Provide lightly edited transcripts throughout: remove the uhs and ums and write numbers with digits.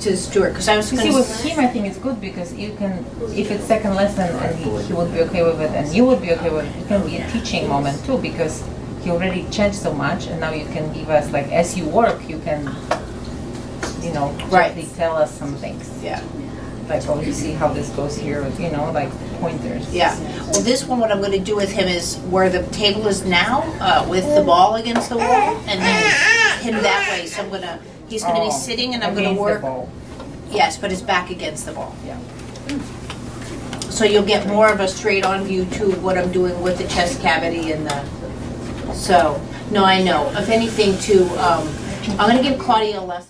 to Stuart, because I was You going see, to with him, I think it's good because you can, if it's second lesson and he would be okay with it and you would be okay with it, it can be a teaching moment too because he already changed so much and now you can give us, like, as you work, you can, you know, Right. gently tell us some things. Yeah. Like, oh, you see how this goes here, you know, like pointers. Yeah. Well, this one, what I'm going to do with him is where the table is now, with the ball against the wall, and then him that way. So he's going to be sitting, and I'm going to work. The ball. Yes, but his back against the ball. Yeah. So you'll get more of a straight on view too of what I'm doing with the chest cavity and the. So no, I know. If anything, too, I'm going to give Claudia a lesson.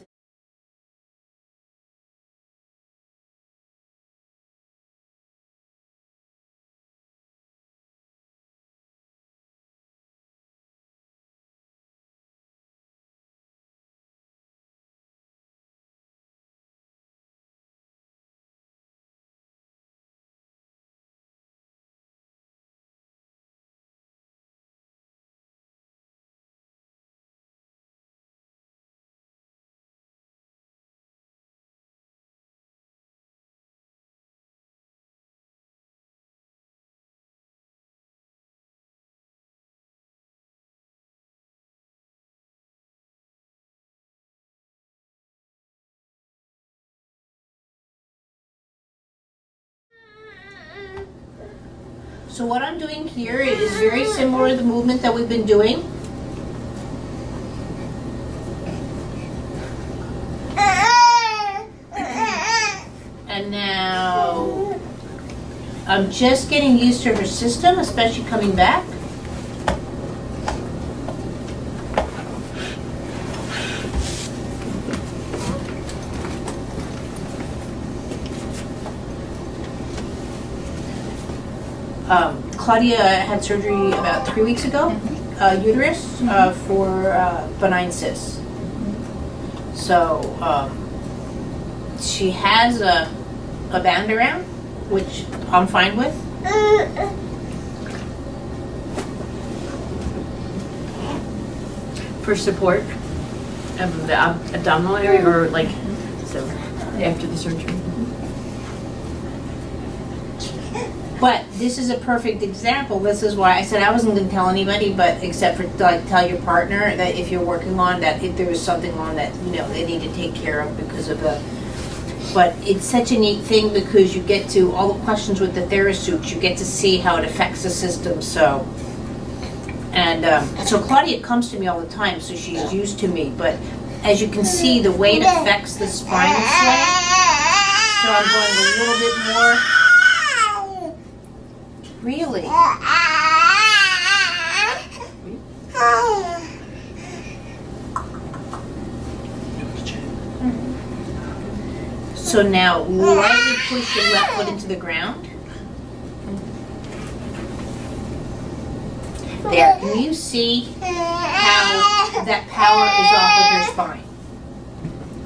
So what I'm doing here is very similar to the movement that we've been doing. And now I'm just getting used to her system, especially coming back. Claudia had surgery about 3 weeks ago, uterus, for benign cysts. So she has a band around, which I'm fine with. For support of the abdominal area, or like, so after the surgery. But this is a perfect example. This is why I said I wasn't going to tell anybody, but except for like tell your partner that if you're working on that, if there was something on that, you know, they need to take care of because of the. But it's such a neat thing because you get to all the questions with the TheraSuits. You get to see how it affects the system. So, and so Claudia comes to me all the time, so she's used to me. But as you can see, the way it affects the spinal sweat. So I'm going a little bit more. Really? So now, lightly push your left foot into the ground. There. Can you see how that power is off of your spine?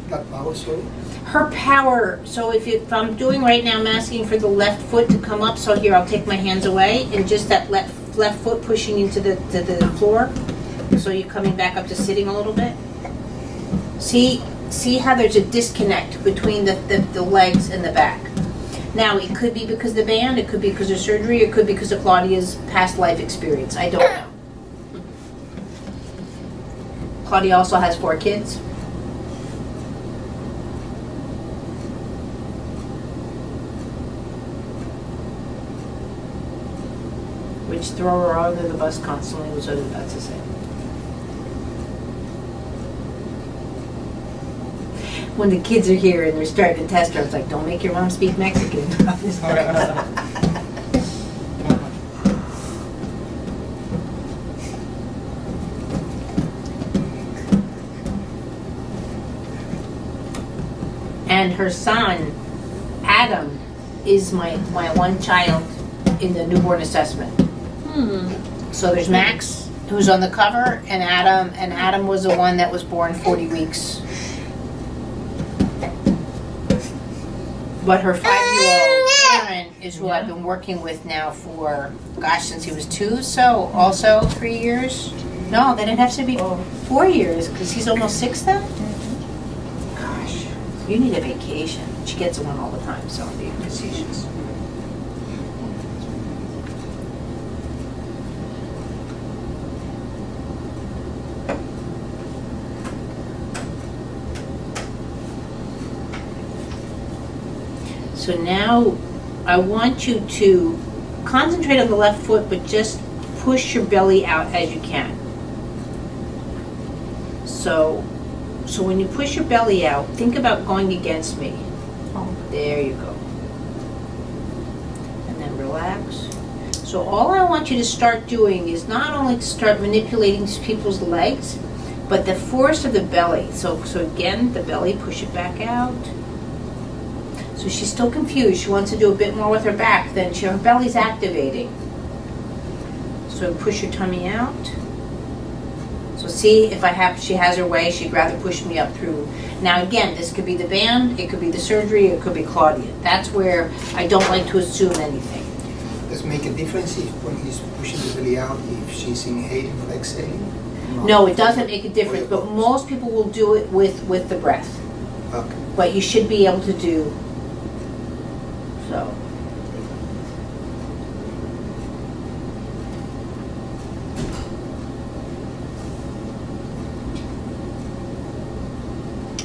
That power, sorry? Her power, so if I'm doing right now, I'm asking for the left foot to come up, so here I'll take my hands away and just that left foot pushing into the floor, so you're coming back up to sitting a little bit. See how there's a disconnect between the legs and the back. Now it could be because of the band, it could be because of surgery, it could be because of Claudia's past life experience, I don't know. Claudia also has 4 kids. Which throw her under the bus constantly was what that's to say. When the kids are here and they're starting to test her, it's like, don't make your mom speak Mexican. And her son, Adam, is my one child in the newborn assessment. So there's Max, who's on the cover, and Adam was the one that was born 40 weeks. But her 5-year-old Aaron is who I've been working with now for, gosh, since he was 2, so also 3 years. No, then it'd have to be 4 years, because he's almost 6 then? Gosh. You need a vacation. She gets one all the time, so I'm being facetious. So now I want you to concentrate on the left foot, but just push your belly out as you can. So when you push your belly out, think about going against me. There you go. And then relax. So all I want you to start doing is not only to start manipulating people's legs, but the force of the belly. So again, the belly, push it back out. So she's still confused. She wants to do a bit more with her back. Then her belly's activating. So push your tummy out. So see, if she has her way, she'd rather push me up through. Now again, this could be the band, it could be the surgery, it could be Claudia. That's where I don't like to assume anything. Does it make a difference if when he's pushing the belly out, if she's inhaling or exhaling? No, it doesn't make a difference, but most people will do it with the breath. Okay. But you should be able to do so.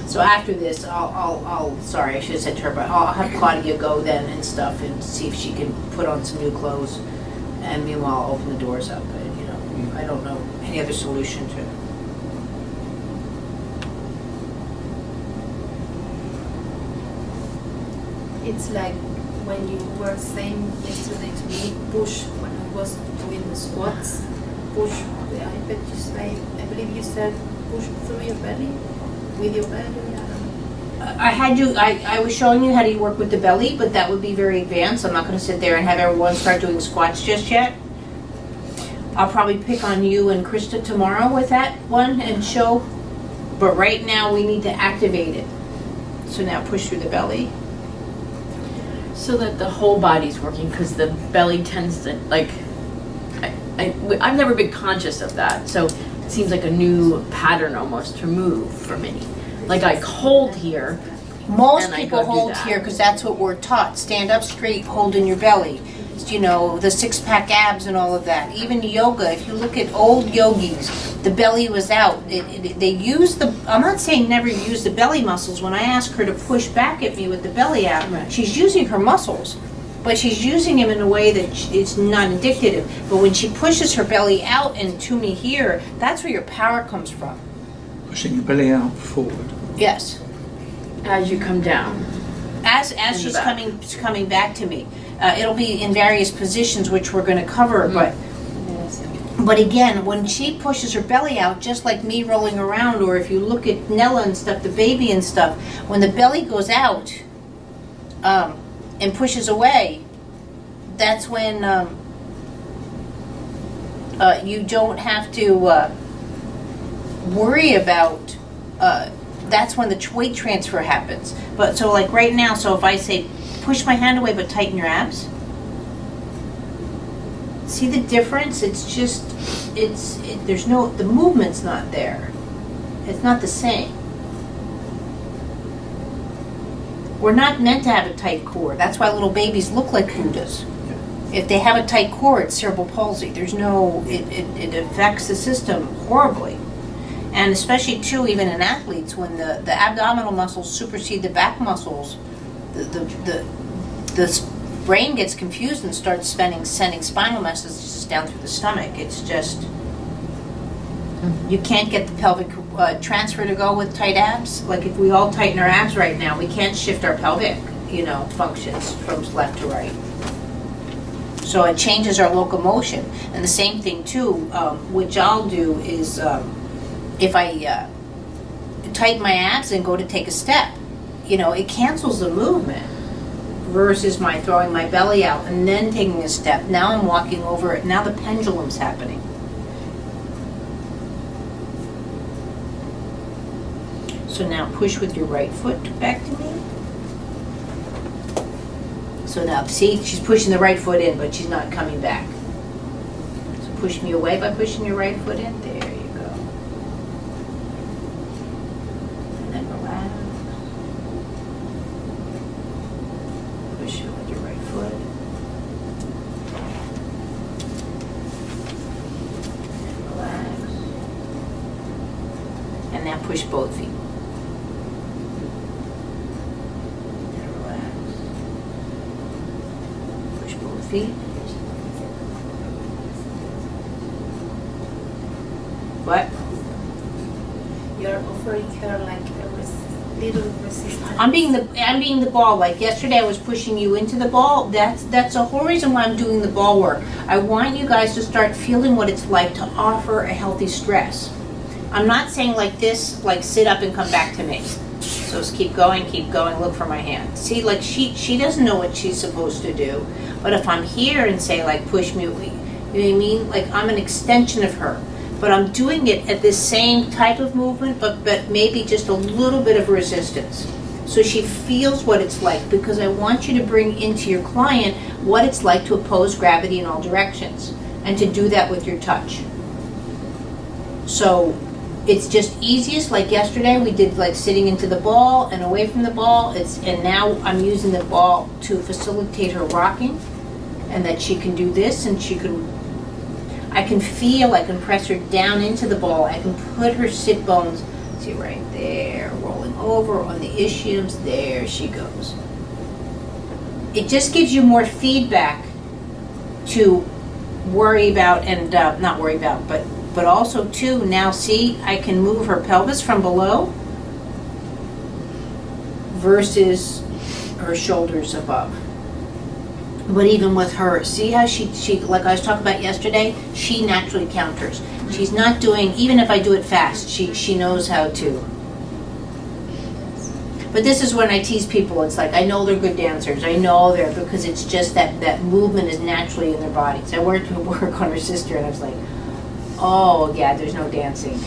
So after this, I'll sorry, I should have said to her, but I'll have Claudia go then and stuff and see if she can put on some new clothes, and meanwhile I'll open the doors up. And, you know, I don't know any other solution to it. It's like when you were saying yesterday to me, push, when I was doing the squats, push the iPad, you say, I believe you said push through your belly, with your belly, I don't know. I was showing you how to work with the belly, but that would be very advanced. I'm not going to sit there and have everyone start doing squats just yet. I'll probably pick on you and Krista tomorrow with that one and show, but right now we need to activate it. So now push through the belly. So that the whole body's working, because the belly tends to, like, I've never been conscious of that, so it seems like a new pattern almost to move for me. Like I hold here. Most And I people go do hold that. here because that's what we're taught. Stand up straight, hold in your belly. You know, the six-pack abs and all of that. Even yoga, if you look at old yogis, the belly was out. They use the, I'm not saying never use the belly muscles. When I ask her to push back at me with the belly out, Right. she's using her muscles. But she's using them in a way that it's not indicative. But when she pushes her belly out and to me here, that's where your power comes from. Pushing your belly out forward. Yes. As you come down. As In the she's back. coming back to me. It'll be in various positions, which we're going to cover, but again, when she pushes her belly out, just like me rolling around, or if you look at Nella and stuff, the baby and stuff, when the belly goes out and pushes away, that's when you don't have to worry about, that's when the weight transfer happens. But so like right now, so if I say, push my hand away but tighten your abs. See the difference? It's just, there's no, the movement's not there. It's not the same. We're not meant to have a tight core. That's why little babies look like Buddhas. If they have a tight core, it's cerebral palsy. There's no, it affects the system horribly. And especially too, even in athletes, when the abdominal muscles supersede the back muscles, the brain gets confused and starts sending spinal messages down through the stomach. It's just, you can't get the pelvic transfer to go with tight abs. Like if we all tighten our abs right now, we can't shift our pelvic, functions from left to right. So it changes our locomotion. And the same thing too, which I'll do is, if I tighten my abs and go to take a step, it cancels the movement versus my throwing my belly out and then taking a step. Now I'm walking over it. Now the pendulum's happening. So now push with your right foot back to me. So now, see, she's pushing the right foot in, but she's not coming back. So push me away by pushing your right foot in. There you go. And then relax. And now push both feet. And relax. Push both feet. What? You're offering her like a little resistance. I'm being the ball. Like yesterday I was pushing you into the ball. That's the whole reason why I'm doing the ball work. I want you guys to start feeling what it's like to offer a healthy stress. I'm not saying like this, like sit up and come back to me. So just keep going, look for my hand. See, like she doesn't know what she's supposed to do. But if I'm here and say like push me, you know what I mean? Like I'm an extension of her. But I'm doing it at the same type of movement, but maybe just a little bit of resistance. So she feels what it's like, because I want you to bring into your client what it's like to oppose gravity in all directions, and to do that with your touch. So it's just easiest, like yesterday we did like sitting into the ball and away from the ball. And now I'm using the ball to facilitate her rocking, and that she can do this, and I can feel, I can press her down into the ball. I can put her sit bones, see right there, rolling over on the ischiums. There she goes. It just gives you more feedback to worry about, and not worry about, but also too, now see, I can move her pelvis from below versus her shoulders above. But even with her, see how she like I was talking about yesterday, she naturally counters. She's not doing, even if I do it fast, she knows how to. But this is when I tease people. It's like, I know they're good dancers. I know they're, because it's just that movement is naturally in their bodies. I went to work on her sister and I was like, oh yeah, there's no dancing.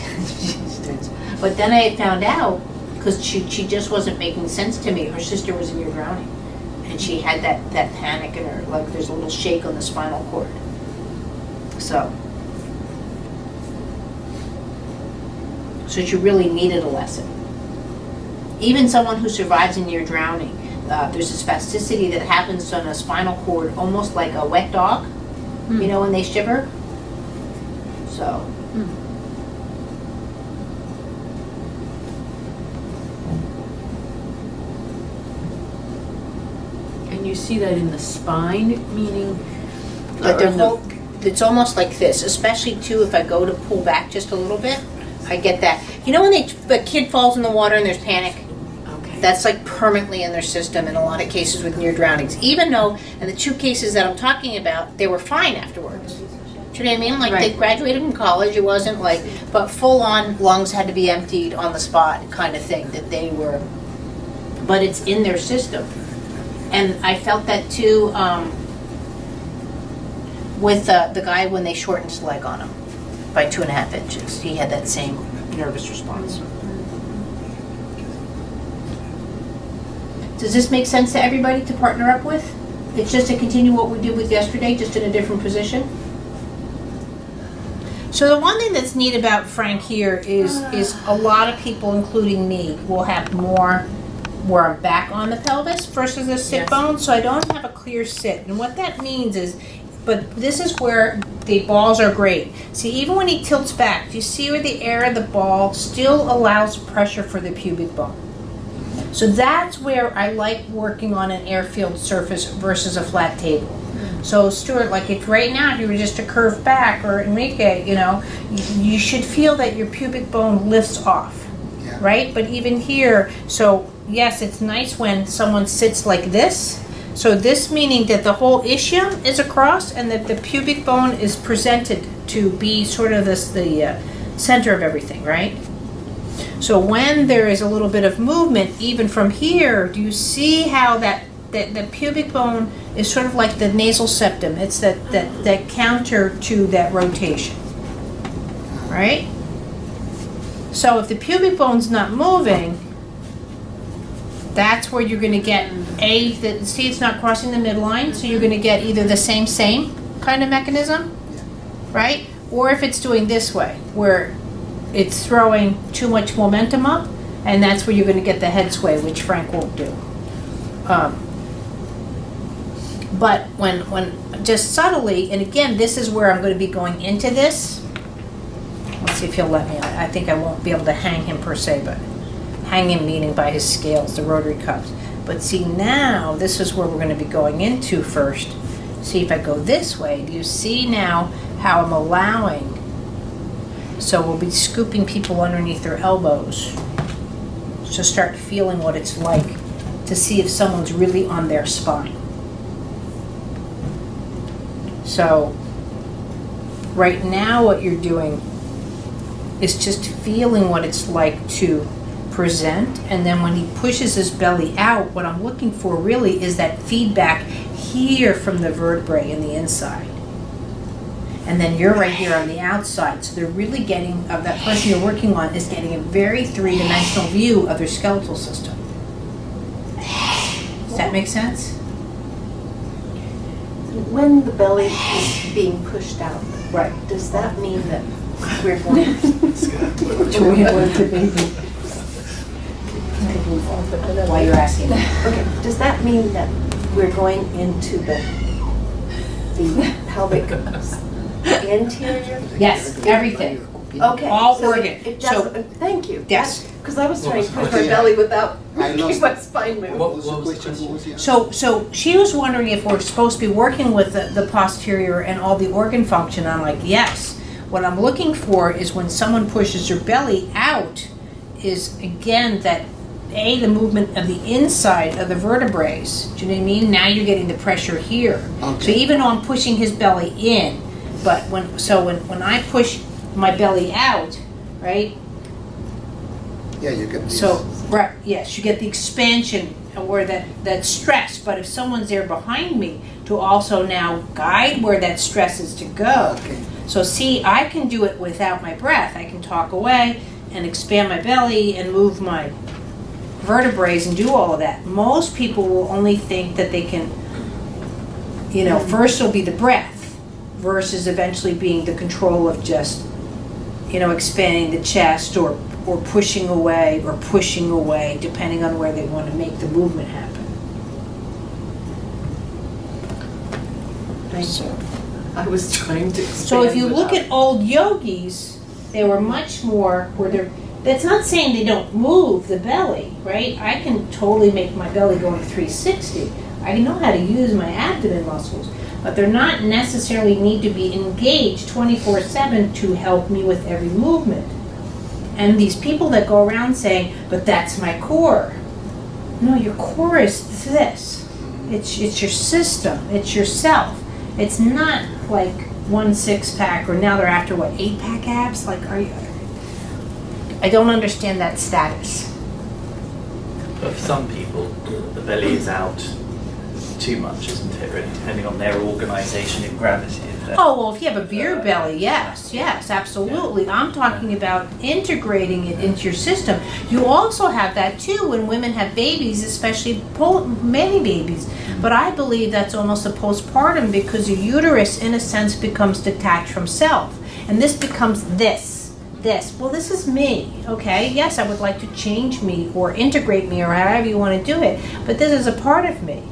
But then I found out, because she just wasn't making sense to me. Her sister was near drowning. And she had that panic in her, like there's a little shake on the spinal cord. So she really needed a lesson. Even someone who survives in near drowning, there's a spasticity that happens on a spinal cord, almost like a wet dog, you know, when they shiver. So. And you see that in the spine, meaning? But it's almost like this, especially too if I go to pull back just a little bit, I get that. You know when the kid falls in the water and there's panic? Okay. That's like permanently in their system in a lot of cases with near drownings. Even though in the 2 cases that I'm talking about, they were fine afterwards. Do you know what I mean? Like they graduated from college, it wasn't like, but full on lungs had to be emptied on the spot kind of thing that they were, but it's in their system. And I felt that too with the guy when they shortened his leg on him by 2.5 inches. He had that same nervous response. Does this make sense to everybody to partner up with? It's just to continue what we did with yesterday, just in a different position. So the one thing that's neat about Frank here is a lot of people, including me, will have more where I'm back on the pelvis versus the sit bone, so I don't have a clear sit. And what that means is, but this is where the balls are great. See, even when he tilts back, do you see where the air of the ball still allows pressure for the pubic bone? So that's where I like working on an air-filled surface versus a flat table. So Stuart, like if right now if you were just to curve back, or Enrique, you know, you should feel that your pubic bone lifts off, right? But even here, so yes, it's nice when someone sits like this. So this meaning that the whole ischium is across and that the pubic bone is presented to be sort of the center of everything, right? So when there is a little bit of movement, even from here, do you see how that the pubic bone is sort of like the nasal septum? It's that counter to that rotation, right? So if the pubic bone's not moving, that's where you're going to get see it's not crossing the midline, so you're going to get either the same kind of mechanism, right? Or if it's doing this way, where it's throwing too much momentum up, and that's where you're going to get the head sway, which Frank won't do. But when just subtly, and again, this is where I'm going to be going into this. let's see if he'll let me. I think I won't be able to hang him per se, but hang him meaning by his scales, the rotary cuffs. But see now, this is where we're going to be going into first. See if I go this way. Do you see now how I'm allowing? So we'll be scooping people underneath their elbows. So start feeling what it's like to see if someone's really on their spine. So right now what you're doing is just feeling what it's like to present, and then when he pushes his belly out, what I'm looking for really is that feedback here from the vertebrae in the inside. And then you're right here on the outside. So they're really getting, of that person you're working on is getting a very three-dimensional view of their skeletal system. Does that make sense? When the belly is being pushed out, Right. does that mean that we're going? While you're asking. Okay, does that mean that we're going into the pelvic interior? Yes, everything. Okay. All so organ. It So- doesn't, thank you. Yes. Because I was trying to push Okay. my belly without I making lost my it. spine move. What was the question? What was the answer? So she was wondering if we're supposed to be working with the posterior and all the organ function. I'm like, yes. What I'm looking for is when someone pushes their belly out, is again that the movement of the inside of the vertebrae. Do you know what I mean? Now you're getting the pressure here. Okay. So even though I'm pushing his belly in, but when I push my belly out, right? Yeah, you get this. So, right, yes, you get the expansion or that stress, but if someone's there behind me to also now guide where that stress is to go. Okay. So see, I can do it without my breath. I can talk away and expand my belly and move my vertebrae and do all of that. Most people will only think that they can, first it'll be the breath versus eventually being the control of just, expanding the chest or pushing away, depending on where they want to make the movement happen. Thank you. I was trying to expand. So if you look without- at old yogis, they were much more where they're. That's not saying they don't move the belly, right? I can totally make my belly go into 360. I know how to use my abdomen muscles, but they're not necessarily need to be engaged 24/7 to help me with every movement. And these people that go around saying, but that's my core. No, your core is this. It's your system. It's yourself. It's not like 1 6-pack or now they're after 8-pack abs? Like, are you? I don't understand that status. But for some people, the belly is out too much, isn't it? Really, depending on their organisation in gravity. Oh, well, if you have a beer belly, yes, absolutely. I'm talking about integrating it into your system. You also have that too when women have babies, especially many babies. But I believe that's almost a postpartum because your uterus, in a sense, becomes detached from self. And this becomes this. Well, this is me, okay? Yes, I would like to change me or integrate me or however you want to do it. But this is a part of me.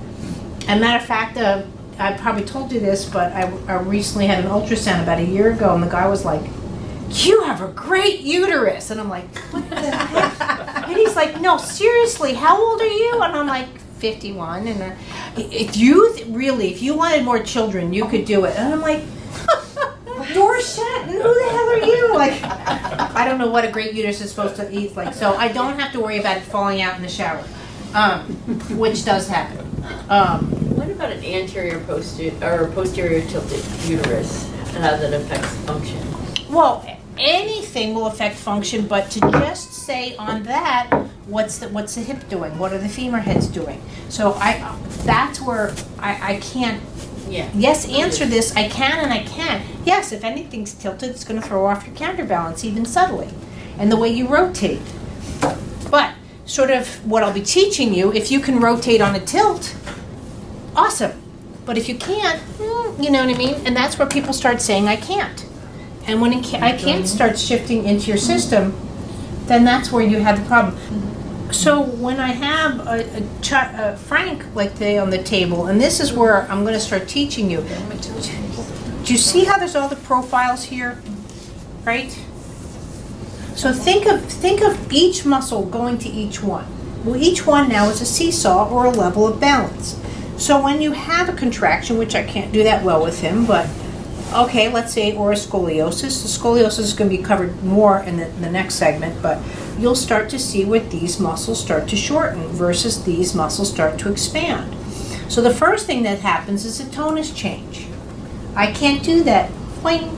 As a matter of fact, I probably told you this, but I recently had an ultrasound about a year ago, and the guy was like, "You have a great uterus," and I'm like, "What the heck?" And he's like, "No, seriously, how old are you?" And I'm like, 51. And if you wanted more children, you could do it. And I'm like, "Door shut, and who the hell are you?" Like, I don't know what a great uterus is supposed to eat like. So I don't have to worry about it falling out in the shower, which does happen. What about an anterior posterior tilted uterus and how that affects function? Well, anything will affect function, but to just say on that, what's the hip doing? What are the femur heads doing? So that's where I can't. Yeah. Yes, answer this. I can and I can't. Yes, if anything's tilted, it's going to throw off your counterbalance even subtly, and the way you rotate. But sort of what I'll be teaching you, if you can rotate on a tilt, awesome. But if you can't, you know what I mean? And that's where people start saying, I can't. And when I can't start shifting into your system, then that's where you have the problem. So when I have a Frank like on the table, and this is where I'm going to start teaching you. Do you see how there's all the profiles here? Right? So think of each muscle going to each one. Well, each one now is a seesaw or a level of balance. So when you have a contraction, which I can't do that well with him, but okay, let's say, or a scoliosis. The scoliosis is going to be covered more in the next segment, but you'll start to see where these muscles start to shorten versus these muscles start to expand. So the first thing that happens is a tonus change. I can't do that, twing,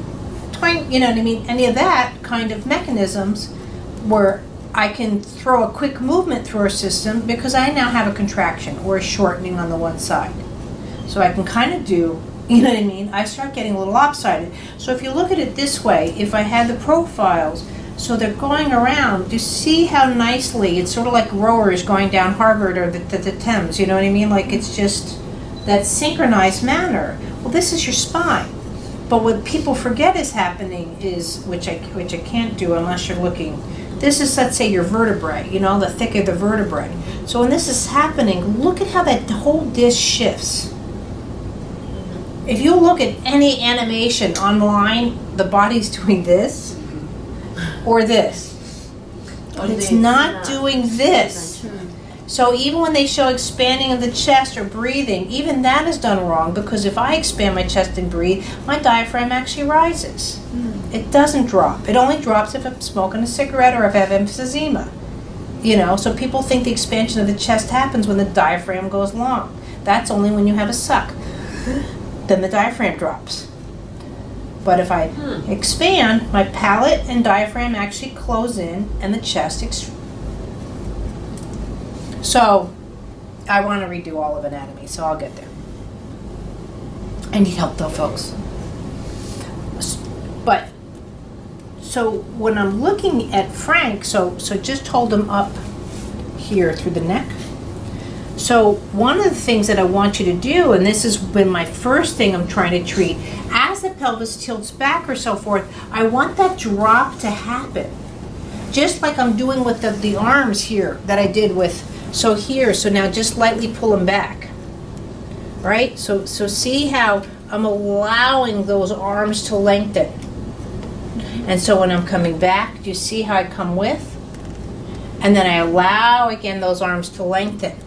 twing, you know what I mean? Any of that kind of mechanisms where I can throw a quick movement through our system because I now have a contraction or a shortening on the one side. So I can kind of do, you know what I mean? I start getting a little lopsided. So if you look at it this way, if I had the profiles, so they're going around, you see how nicely, it's sort of like rowers going down Harvard or the Thames, you know what I mean? Like it's just that synchronized manner. Well, this is your spine. But what people forget is happening is, which I can't do unless you're looking, this is, let's say, your vertebrae, you know, the thicker the vertebrae. So when this is happening, look at how that whole disc shifts. If you look at any animation online, the body's doing this or this. But it's not doing this. So even when they show expanding of the chest or breathing, even that is done wrong, because if I expand my chest and breathe, my diaphragm actually rises. It doesn't drop. It only drops if I'm smoking a cigarette or if I have emphysema. You know, so people think the expansion of the chest happens when the diaphragm goes long. That's only when you have a suck. Then the diaphragm drops. But if I expand, my palate and diaphragm actually close in and the chest So I want to redo all of anatomy, so I'll get there. I need help though, folks. But so when I'm looking at Frank, so just hold him up here through the neck. So one of the things that I want you to do, and this has been my first thing I'm trying to treat, as the pelvis tilts back or so forth, I want that drop to happen. Just like I'm doing with the arms here that I did with, so here, so now just lightly pull them back. Right? So see how I'm allowing those arms to lengthen. And so when I'm coming back, do you see how I come with? And then I allow again those arms to lengthen.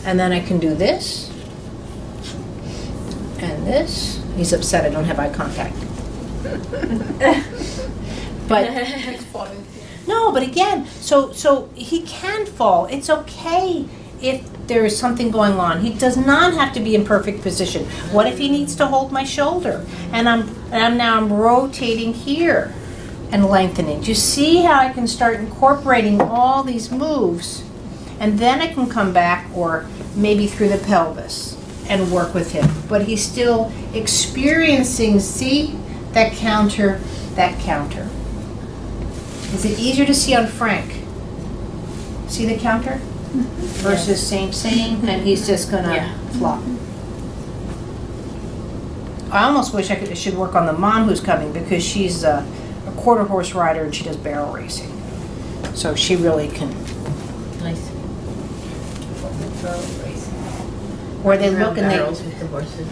And then I can do this and this. He's upset I don't have eye contact. But no, but again, so he can fall. It's okay if there is something going on. He does not have to be in perfect position. What if he needs to hold my shoulder? And I'm rotating here and lengthening. Do you see how I can start incorporating all these moves? And then I can come back, or maybe through the pelvis, and work with him. But he's still experiencing, see, that counter. Is it easier to see on Frank? See the counter? Versus same, and he's just gonna flop. I almost wish I should work on the mom who's coming, because she's a quarter horse rider and she does barrel racing. So she really can. Nice. Where they look and barrels with the horses.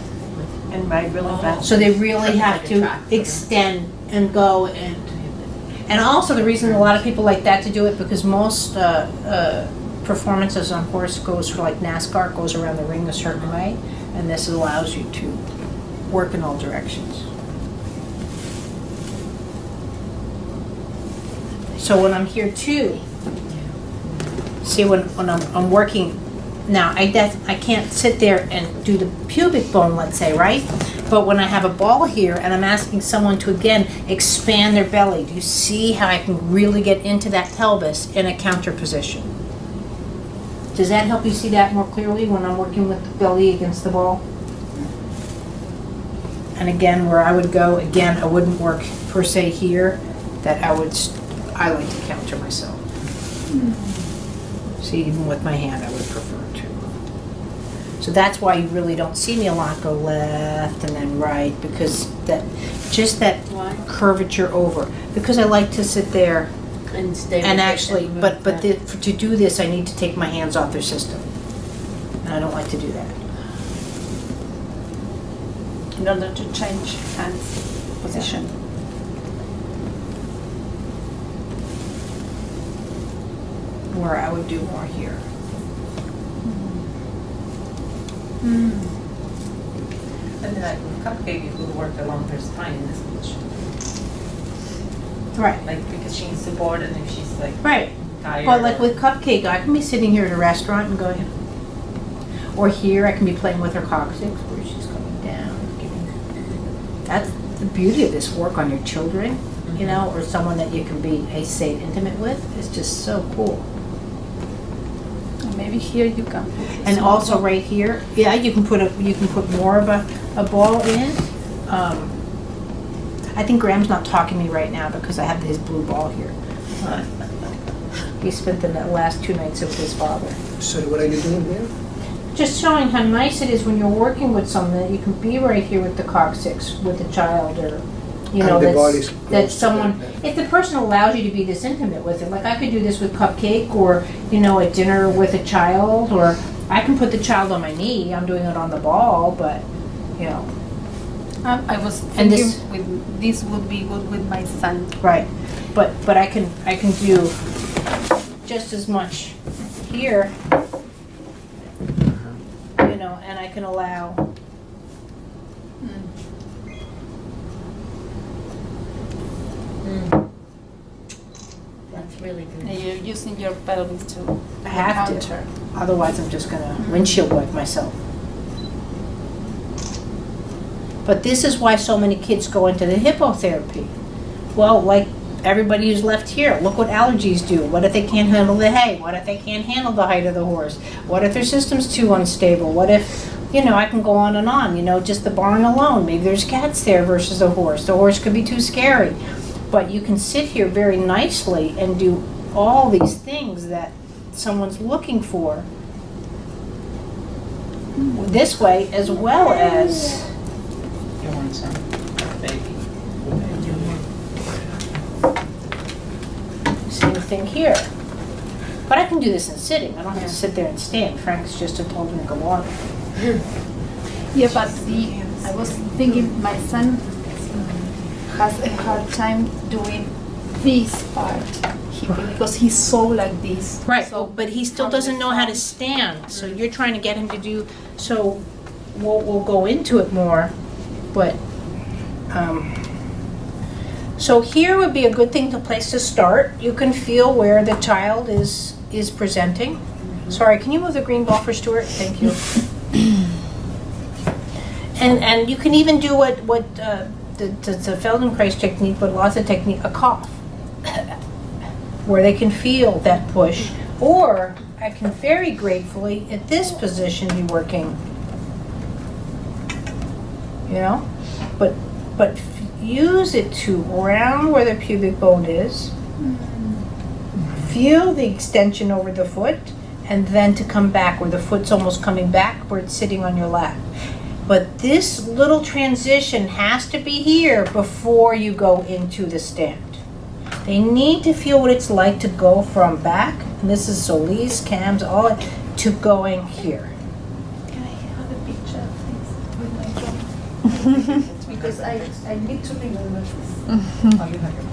And ride really fast. so they really Like have a to track, yeah. extend and go and also the reason a lot of people like that to do it, because most performances on horse goes for like NASCAR, goes around the ring a certain way, and this allows you to work in all directions. So when I'm here too, see when I'm working, now I can't sit there and do the pubic bone, let's say, right? But when I have a ball here and I'm asking someone to again expand their belly, do you see how I can really get into that pelvis in a counter position? Does that help you see that more clearly when I'm working with the belly against the ball? And again, where I would go, again, I wouldn't work per se here, that I like to counter myself. See, even with my hand, I would prefer to. So that's why you really don't see me a lot go left and then right, because that curvature over. Because I like to sit there And stay. and with it actually, and but move to do this, I need to take my hands off their system. And I don't like to do that. In order to change hands position. where I would do more here. And like with cupcake, it would work along her spine in this position. Right. Like because she needs support, and if she's like Right. tired. Well, like or- with Cupcake, I can be sitting here at a restaurant and going, or here I can be playing with her coccyx where she's going down. That's the beauty of this work on your children, you know, or someone that you can be, say, intimate with. It's just so cool. Maybe here you can put this And small also ball. right here, yeah, you can put more of a ball in. I think Graham's not talking to me right now because I have his blue ball here. He spent the last 2 nights with his father. Sorry, what are you doing there? Just showing how nice it is when you're working with someone that you can be right here with the coccyx with a child, or you know, And the ball is that's close to someone. them. If the person allows you to be this intimate with it, like I could do this with Cupcake, or you know, at dinner with a child, or I can put the child on my knee. I'm doing it on the ball, but you know, I was And thinking this- with this would be good with my son. right. But I can do just as much here, you know, and I can allow. That's really And good. you're using your pelvis to I have to. counter. Otherwise, I'm just gonna windshield wipe myself. But this is why so many kids go into the hippotherapy. Well, like everybody who's left here, look what allergies do. What if they can't handle the hay? What if they can't handle the height of the horse? What if their system's too unstable? What if, you know, I can go on and on, you know, just the barn alone. Maybe there's cats there versus a horse. The horse could be too scary. But you can sit here very nicely and do all these things that someone's looking for this way, as well as You want some baby. same thing here. But I can do this in sitting. I don't have to sit there and stand. Frank's just a tall drink of water. Yeah, but I was thinking my son has a hard time doing this part because he's so like this. Right, So but he still doesn't know how to stand. So you're trying to get him to do. So we'll go into it more, but. So here would be a good place to start. You can feel where the child is presenting. Sorry, can you move the green ball for Stuart? Thank you. And you can even do what the Feldenkrais technique, but lots of technique, a cough, where they can feel that push. Or I can very gratefully, at this position, be working, you know, but use it to round where the pubic bone is, feel the extension over the foot, and then to come back where the foot's almost coming back, where it's sitting on your lap. But this little transition has to be here before you go into the stand. They need to feel what it's like to go from back, and this is Solis, Cams, all that, to going here. Can I have a picture, please, with my phone? Because I need to remember this. Oh, you have your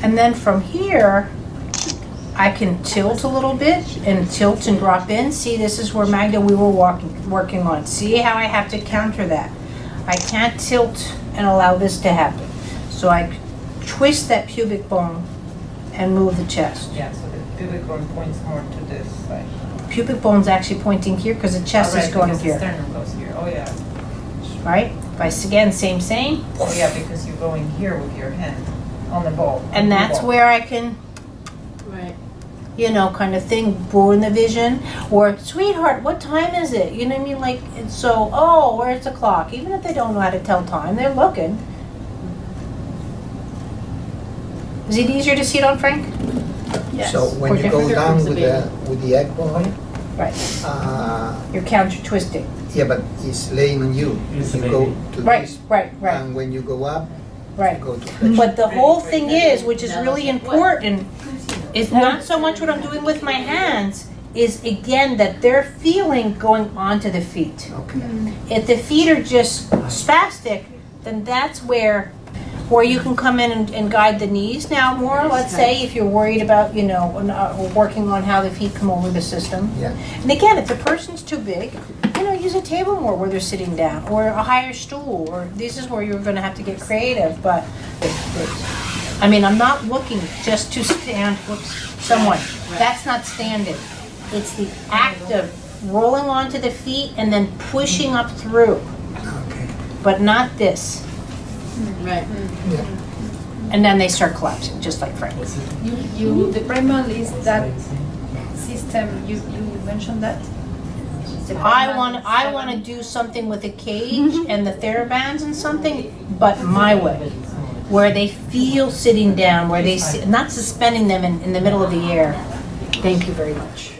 And then from here, I can tilt a little bit and tilt and drop in. See, this is where Magda we were working on. See how I have to counter that. I can't tilt and allow this to happen. So I twist that pubic bone and move the chest. Yeah, so the pubic bone points more to this side. Pubic bone's actually pointing here because the chest is going because here, the sternum goes here. Oh yeah. right? Again, same. Oh yeah, because you're going here with your hand on the ball. And that's where I can, Right. you know, kind of thing, broaden the vision. Or, sweetheart, what time is it? You know what I mean? Like, it's so, oh, where's the clock? Even if they don't know how to tell time, they're looking. Is it easier to see it on Frank? Yes. So Or when you go different down groups of with the egg ball, Right. You're counter twisting. yeah, but it's laying on you. It's You a go baby. to Right, this, right. and when you go up, Right. you go to flexion. But the whole thing is, which is really important, is not so much what I'm doing with my hands, is again that they're feeling going onto the feet. Okay. If the feet are just spastic, then that's where Or you can come in and guide the knees now more, let's say, if you're worried about, working on how the feet come over the system. Yeah. And again, if the person's too big, use a table more where they're sitting down, or a higher stool, or this is where you're gonna have to get creative, but I'm not looking just to stand, someone. That's not standing. It's the act of rolling onto the feet and then pushing up through, Okay. but not this. Right. Yeah. And then they start collapsing, just like Frank. The primal is that system, you mentioned that? The I primal want to do something with a cage and the therabands and something, but my way, where they feel sitting down, where they not suspending them in the middle of the air. Thank you very much.